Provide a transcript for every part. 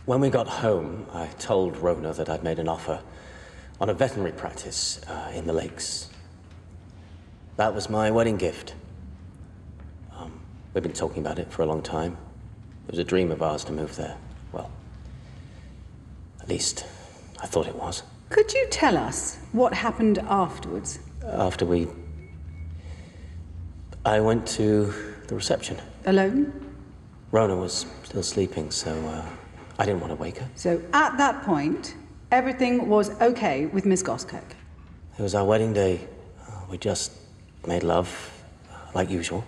When we got home, I told Rona that I'd made an offer on a veterinary practice in the lakes. That was my wedding gift. We've been talking about it for a long time. It was a dream of ours to move there. Well, at least I thought it was. Could you tell us what happened afterwards? I went to the reception. Alone? Rona was still sleeping, so I didn't want to wake her. So at that point, everything was okay with Miss Goskirk? It was our wedding day. We just made love, like usual.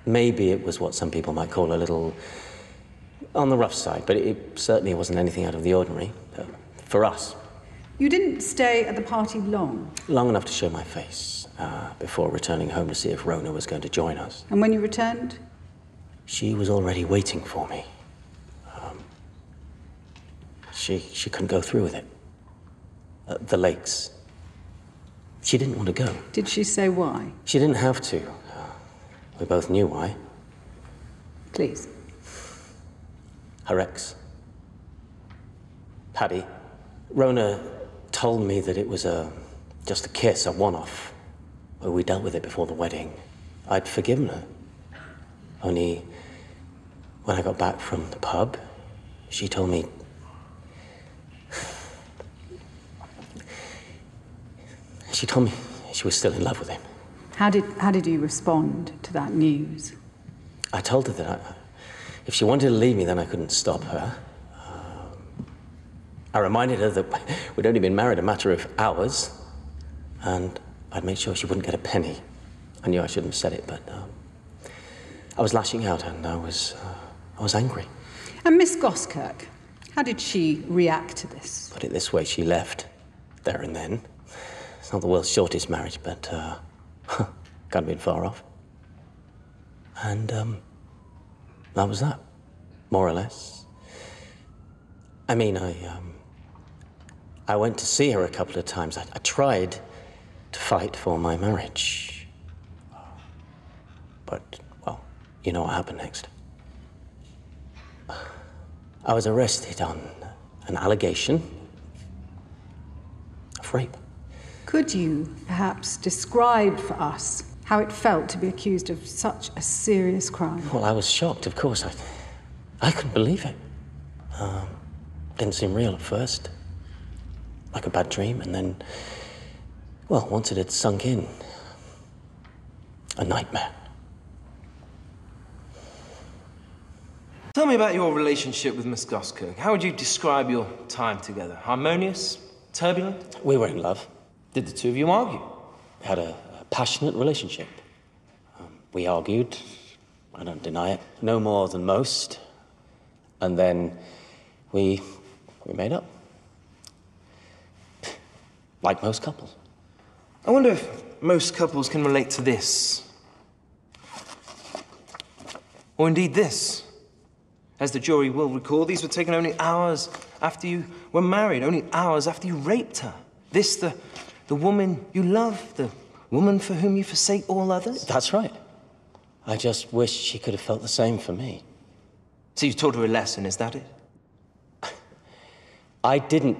Maybe it was what some people might call a little on the rough side, but it certainly wasn't anything out of the ordinary for us. You didn't stay at the party long? Long enough to show my face before returning home to see if Rona was going to join us. And when you returned? She was already waiting for me. She couldn't go through with it. The lakes. She didn't want to go. Did she say why? She didn't have to. We both knew why. Please. Her ex. Paddy. Rona told me that it was just a kiss, a one-off. We dealt with it before the wedding. I'd forgiven her. Only when I got back from the pub, she told me she was still in love with him. How did you respond to that news? I told her that if she wanted to leave me, then I couldn't stop her. I reminded her that we'd only been married a matter of hours, and I'd made sure she wouldn't get a penny. I knew I shouldn't have said it, but I was lashing out, and I was angry. And Miss Goskirk, how did she react to this? Put it this way, she left there and then. It's not the world's shortest marriage, but can't have been far off. And that was that, more or less. I mean, I went to see her a couple of times. I tried to fight for my marriage. But, well, you know what happened next. I was arrested on an allegation of rape. Could you perhaps describe for us how it felt to be accused of such a serious crime? Well, I was shocked, of course. I couldn't believe it. Didn't seem real at first. Like a bad dream, and then, well, once it had sunk in, a nightmare. Tell me about your relationship with Miss Goskirk. How would you describe your time together? Harmonious? Turbulent? We were in love. Did the two of you argue? We had a passionate relationship. We argued, I don't deny it, no more than most. And then we made up. Like most couples. I wonder if most couples can relate to this. Or indeed this. As the jury will recall, these were taken only hours after you were married, only hours after you raped her. This, the woman you love, the woman for whom you forsake all others? That's right. I just wish she could have felt the same for me. So you taught her a lesson, is that it? I didn't.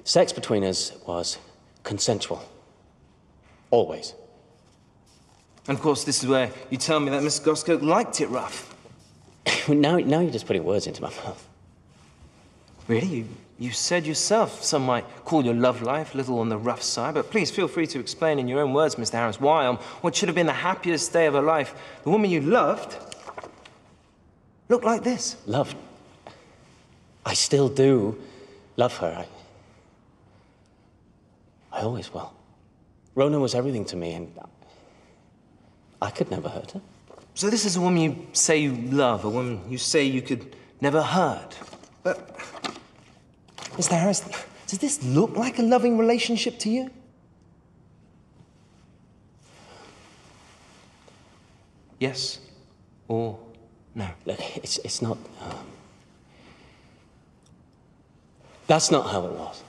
Sex between us was consensual. Always. And of course, this is where you tell me that Miss Goskirk liked it rough. now you're just putting words into my mouth. Really? You said yourself some might call your love life a little on the rough side, but please feel free to explain in your own words, Mr. Harris, why on what should have been the happiest day of her life, the woman you loved looked like this. Loved? I still do love her. I always will. Rona was everything to me, and I could never hurt her. So this is a woman you say you love, a woman you say you could never hurt. But, Mr. Harris, does this look like a loving relationship to you? Yes or no? Look, it's not... That's not how it was.